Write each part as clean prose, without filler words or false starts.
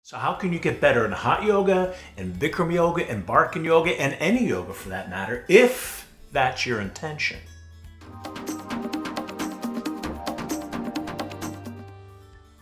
So how can you get better in hot yoga and Bikram yoga and Barkan yoga and any yoga for that matter if that's your intention?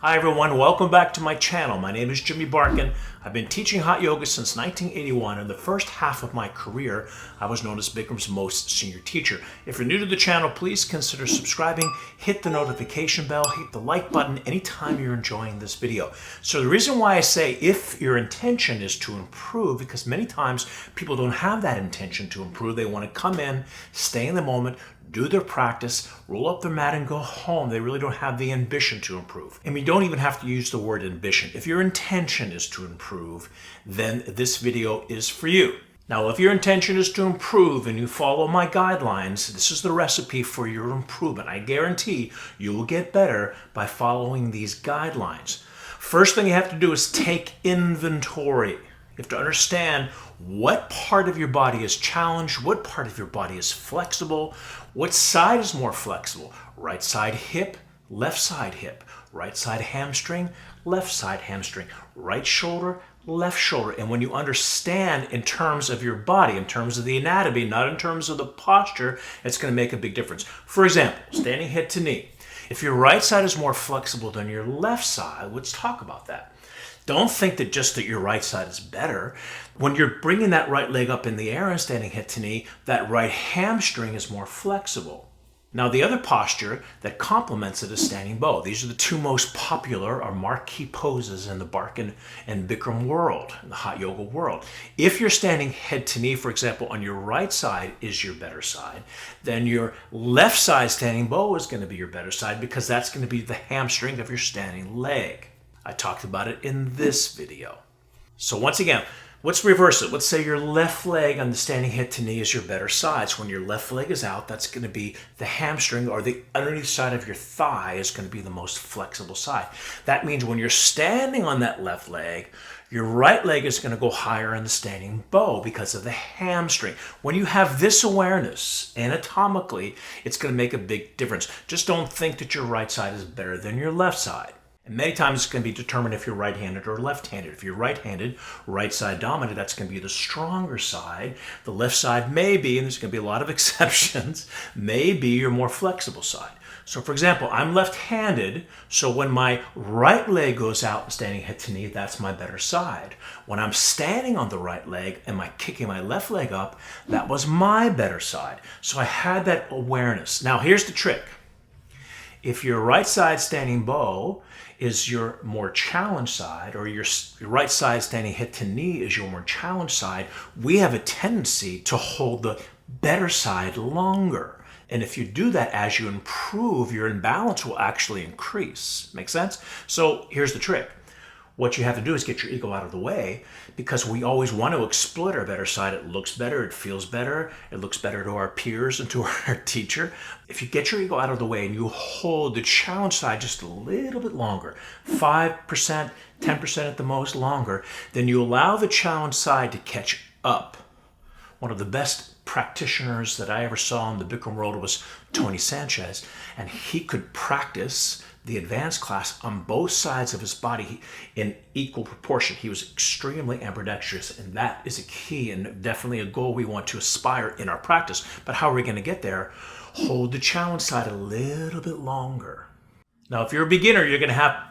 Hi everyone, welcome back to my channel. My name is Jimmy Barkan. I've been teaching hot yoga since 1981. In the first half of my career, I was known as Bikram's most senior teacher. If you're new to the channel, please consider subscribing, hit the notification bell, hit the like button anytime you're enjoying this video. So the reason why I say if your intention is to improve, because many times people don't have that intention to improve. They want to come in, stay in the moment, do their practice, roll up their mat and go home. They really don't have the ambition to improve. And we don't even have to use the word ambition. If your intention is to improve, then this video is for you. Now, if your intention is to improve and you follow my guidelines, this is the recipe for your improvement. I guarantee you will get better by following these guidelines. First thing you have to do is take inventory. You have to understand what part of your body is challenged, what part of your body is flexible, what side is more flexible. Right side hip, left side hip. Right side hamstring, left side hamstring. Right shoulder, left shoulder. And when you understand in terms of your body, in terms of the anatomy, not in terms of the posture, it's going to make a big difference. For example, standing head to knee. If your right side is more flexible than your left side, let's talk about that. Don't think that just that your right side is better. When you're bringing that right leg up in the air and standing head to knee, that right hamstring is more flexible. Now, the other posture that complements it is standing bow. These are the two most popular or marquee poses in the Barkan and Bikram world, in the hot yoga world. If you're standing head to knee, for example, on your right side is your better side, then your left side standing bow is going to be your better side because that's going to be the hamstring of your standing leg. I talked about it in this video. So once again, let's reverse it. Let's say your left leg on the standing head to knee is your better side. So when your left leg is out, that's going to be the hamstring, or the underneath side of your thigh is going to be the most flexible side. That means when you're standing on that left leg, your right leg is going to go higher in the standing bow because of the hamstring. When you have this awareness anatomically, it's going to make a big difference. Just don't think that your right side is better than your left side. And many times it's going to be determined if you're right-handed or left-handed. If you're right-handed, right side dominant, that's going to be the stronger side. The left side may be, and there's going to be a lot of exceptions, may be your more flexible side. So for example, I'm left-handed, so when my right leg goes out and standing head to knee, that's my better side. When I'm standing on the right leg and kicking my left leg up, that was my better side. So I had that awareness. Now here's the trick. If your right side standing bow is your more challenged side, or your right side standing head to knee is your more challenged side, we have a tendency to hold the better side longer. And if you do that as you improve, your imbalance will actually increase. Make sense? So here's the trick. What you have to do is get your ego out of the way, because we always want to exploit our better side. It looks better, it feels better, it looks better to our peers and to our teacher. If you get your ego out of the way and you hold the challenge side just a little bit longer, 5%, 10% at the most longer, then you allow the challenge side to catch up. One of the best practitioners that I ever saw in the Bikram world was Tony Sanchez, and he could practice the advanced class on both sides of his body in equal proportion. He was extremely ambidextrous, and that is a key and definitely a goal we want to aspire in our practice. But how are we going to get there? Hold the challenge side a little bit longer. Now, if you're a beginner, you're going to have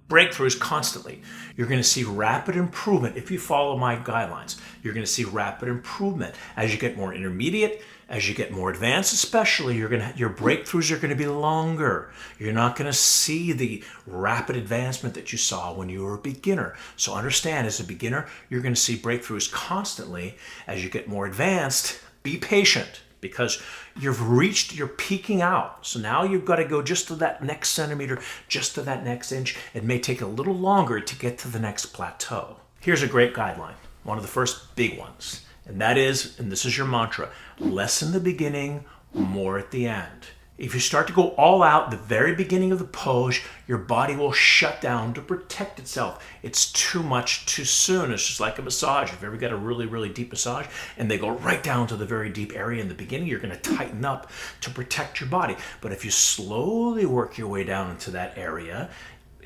breakthroughs constantly. You're going to see rapid improvement if you follow my guidelines. You're going to see rapid improvement as you get more intermediate, as you get more advanced, especially. Your breakthroughs are going to be longer. You're not going to see the rapid advancement that you saw when you were a beginner. So understand, as a beginner, you're going to see breakthroughs constantly. As you get more advanced, be patient, because you're peaking out. So now you've got to go just to that next centimeter, just to that next inch. It may take a little longer to get to the next plateau. Here's a great guideline, one of the first big ones, and that is, and this is your mantra, less in the beginning, more at the end. If you start to go all out at the very beginning of the pose, your body will shut down to protect itself. It's too much too soon. It's just like a massage. If you ever got a really, really deep massage and they go right down to the very deep area in the beginning, you're going to tighten up to protect your body. But if you slowly work your way down into that area,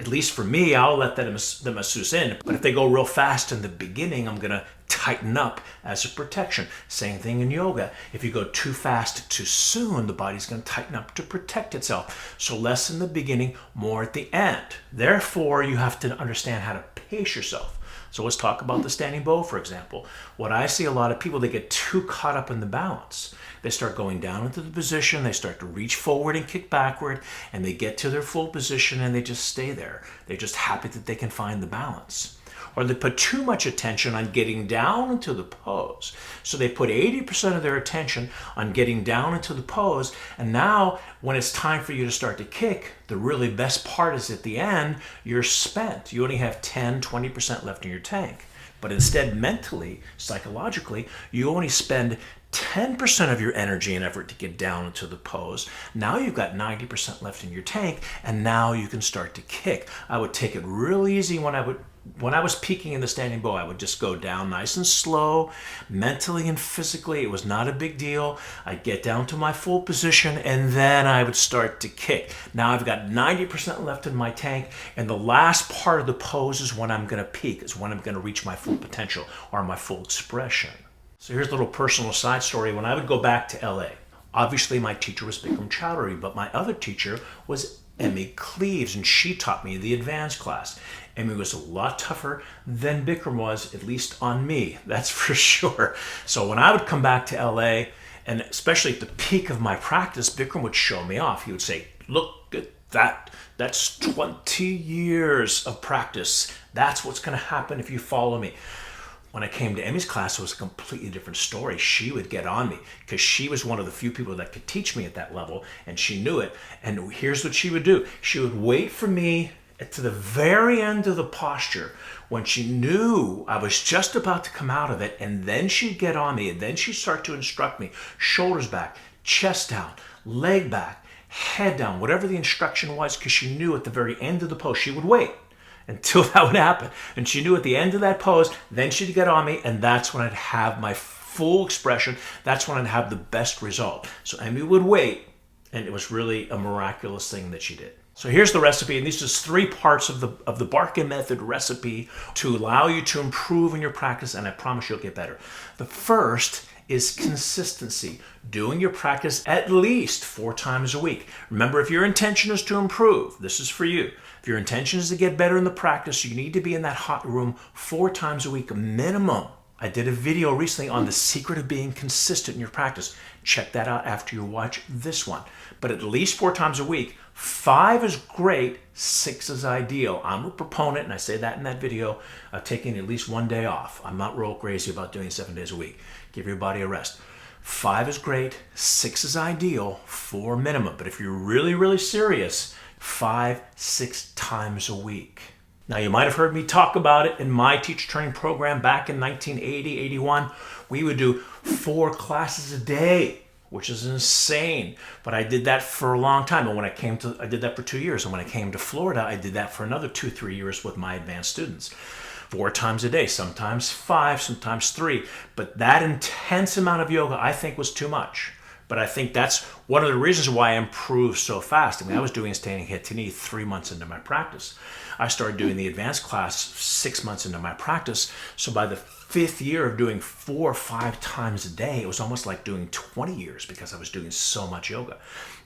At least for me, I'll let the masseuse in. But if they go real fast in the beginning, I'm going to tighten up as a protection. Same thing in yoga. If you go too fast too soon, the body's going to tighten up to protect itself. So less in the beginning, more at the end. Therefore, you have to understand how to pace yourself. So let's talk about the standing bow, for example. What I see a lot of people, they get too caught up in the balance. They start going down into the position, they start to reach forward and kick backward, and they get to their full position and they just stay there. They're just happy that they can find the balance. Or they put too much attention on getting down into the pose. So they put 80% of their attention on getting down into the pose, and now when it's time for you to start to kick, the really best part is at the end, you're spent. You only have 10, 20% left in your tank. But instead, mentally, psychologically, you only spend 10% of your energy and effort to get down into the pose. Now you've got 90% left in your tank, and now you can start to kick. I would take it real easy when I was peaking in the standing bow. I would just go down nice and slow, mentally and physically. It was not a big deal. I'd get down to my full position, and then I would start to kick. Now I've got 90% left in my tank, and the last part of the pose is when I'm going to peak, is when I'm going to reach my full potential or my full expression. So here's a little personal side story. When I would go back to LA, obviously my teacher was Bikram Chowdhury, but my other teacher was Emmy Cleaves, and she taught me the advanced class. Emmy was a lot tougher than Bikram was, at least on me, that's for sure. So when I would come back to LA, and especially at the peak of my practice, Bikram would show me off. He would say, look at that. That's 20 years of practice. That's what's going to happen if you follow me. When I came to Emmy's class, it was a completely different story. She would get on me because she was one of the few people that could teach me at that level, and she knew it. And here's what she would do. She would wait for me to the very end of the posture when she knew I was just about to come out of it, and then she'd get on me, and then she'd start to instruct me. Shoulders back, chest down, leg back, head down, whatever the instruction was, because she knew at the very end of the pose, she would wait until that would happen. And she knew at the end of that pose, then she'd get on me, and that's when I'd have my full expression. That's when I'd have the best result. So Emmy would wait, and it was really a miraculous thing that she did. So here's the recipe, and these are 3 parts of the Barkan method recipe to allow you to improve in your practice, and I promise you'll get better. The first is consistency, doing your practice at least 4 times a week. Remember, if your intention is to improve, this is for you. If your intention is to get better in the practice, you need to be in that hot room 4 times a week minimum. I did a video recently on the secret of being consistent in your practice. Check that out after you watch this one. But at least 4 times a week. 5 is great, 6 is ideal. I'm a proponent, and I say that in that video, of taking at least 1 day off. I'm not real crazy about doing 7 days a week. Give your body a rest. 5 is great, 6 is ideal, 4 minimum. But if you're really, really serious, 5, 6 times a week. Now, you might have heard me talk about it in my teacher training program back in 1980, 81. We would do 4 classes a day, which is insane. But I did that for a long time. And when I did that for 2 years. And when I came to Florida, I did that for another 2, 3 years with my advanced students. 4 times a day, sometimes 5, sometimes 3. But that intense amount of yoga, I think, was too much. But I think that's one of the reasons why I improved so fast. I mean, I was doing standing head to knee 3 months into my practice. I started doing the advanced class 6 months into my practice. So by the 5th year of doing 4 or 5 times a day, it was almost like doing 20 years because I was doing so much yoga.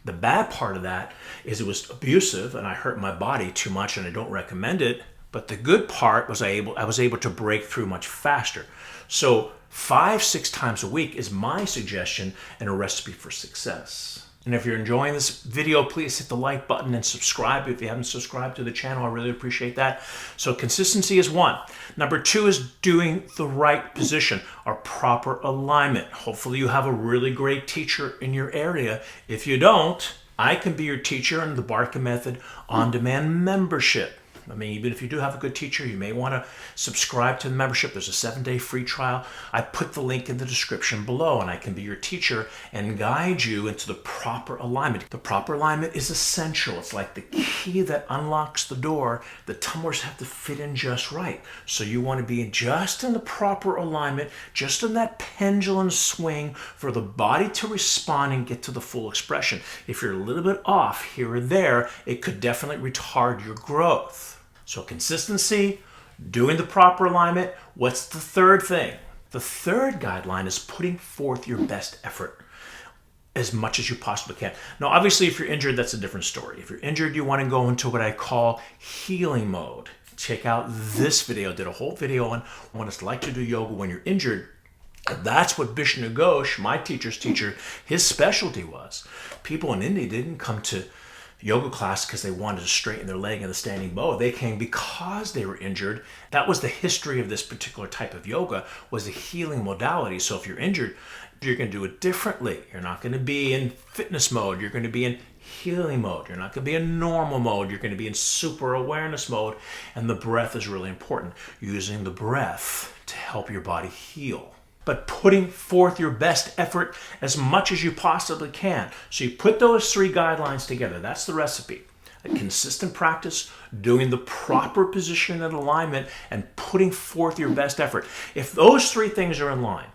The bad part of that is it was abusive, and I hurt my body too much, and I don't recommend it. But the good part was I was able to break through much faster. So 5, 6 times a week is my suggestion and a recipe for success. And if you're enjoying this video, please hit the like button and subscribe if you haven't subscribed to the channel. I really appreciate that. So consistency is 1. Number 2 is doing the right position, or proper alignment. Hopefully you have a really great teacher in your area. If you don't, I can be your teacher in the Barkan Method on-demand membership. I mean, even if you do have a good teacher, you may want to subscribe to the membership. There's a 7-day free trial. I put the link in the description below, and I can be your teacher and guide you into the proper alignment. The proper alignment is essential. It's like the key that unlocks the door. The tumblers have to fit in just right. So you want to be just in the proper alignment, just in that pendulum swing for the body to respond and get to the full expression. If you're a little bit off here or there, it could definitely retard your growth. So consistency, doing the proper alignment. What's the third thing? The third guideline is putting forth your best effort as much as you possibly can. Now, obviously, if you're injured, that's a different story. If you're injured, you want to go into what I call healing mode. Check out this video. I did a whole video on what it's like to do yoga when you're injured. And that's what Bikram-Ghosh, my teacher's teacher, his specialty was. People in India didn't come to yoga class because they wanted to straighten their leg in the standing bow. They came because they were injured. That was the history of this particular type of yoga, was a healing modality. So if you're injured, you're going to do it differently. You're not going to be in fitness mode. You're going to be in healing mode. You're not going to be in normal mode. You're going to be in super awareness mode. And the breath is really important. Using the breath to help your body heal. But putting forth your best effort as much as you possibly can. So you put those 3 guidelines together. That's the recipe. A consistent practice, doing the proper position and alignment, and putting forth your best effort. If those 3 things are in line,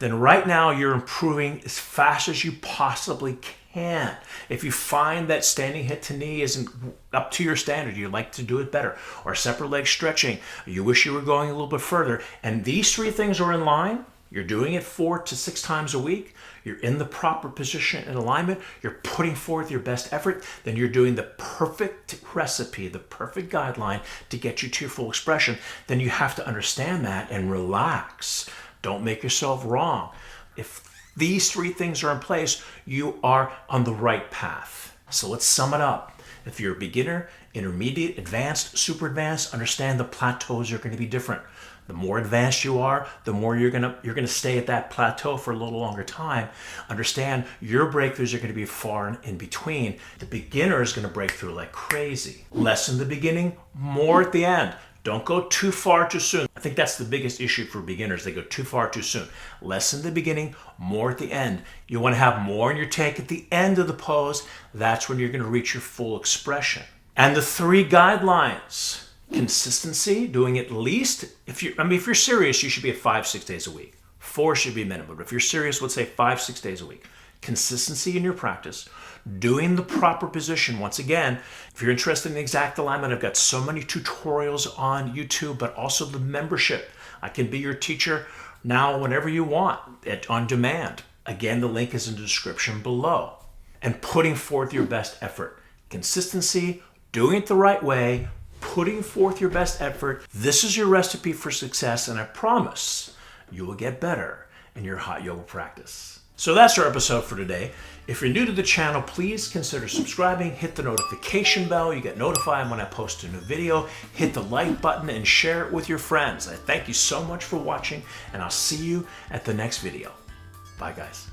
then right now you're improving as fast as you possibly can. If you find that standing hip to knee isn't up to your standard, you'd like to do it better, or separate leg stretching, you wish you were going a little bit further, and these 3 things are in line, you're doing it 4 to 6 times a week, you're in the proper position and alignment, you're putting forth your best effort, then you're doing the perfect recipe, the perfect guideline to get you to your full expression. Then you have to understand that and relax. Don't make yourself wrong. If these 3 things are in place, you are on the right path. So let's sum it up. If you're a beginner, intermediate, advanced, super advanced, understand the plateaus are going to be different. The more advanced you are, the more you're gonna stay at that plateau for a little longer time. Understand your breakthroughs are going to be far in between. The beginner is going to break through like crazy. Less in the beginning, more at the end. Don't go too far too soon. I think that's the biggest issue for beginners. They go too far too soon. Less in the beginning, more at the end. You want to have more in your tank at the end of the pose. That's when you're going to reach your full expression. And the 3 guidelines. Consistency, doing at least, if you're serious, you should be at 5-6 days a week. 4 should be minimum. But if you're serious, let's say 5-6 days a week. Consistency in your practice, doing the proper position. Once again, if you're interested in exact alignment, I've got so many tutorials on YouTube, but also the membership. I can be your teacher now whenever you want, on demand. Again, the link is in the description below. And putting forth your best effort. Consistency, doing it the right way, putting forth your best effort. This is your recipe for success, and I promise you will get better in your hot yoga practice. So that's our episode for today. If you're new to the channel, please consider subscribing, hit the notification bell. You get notified when I post a new video. Hit the like button and share it with your friends. I thank you so much for watching, and I'll see you at the next video. Bye, guys.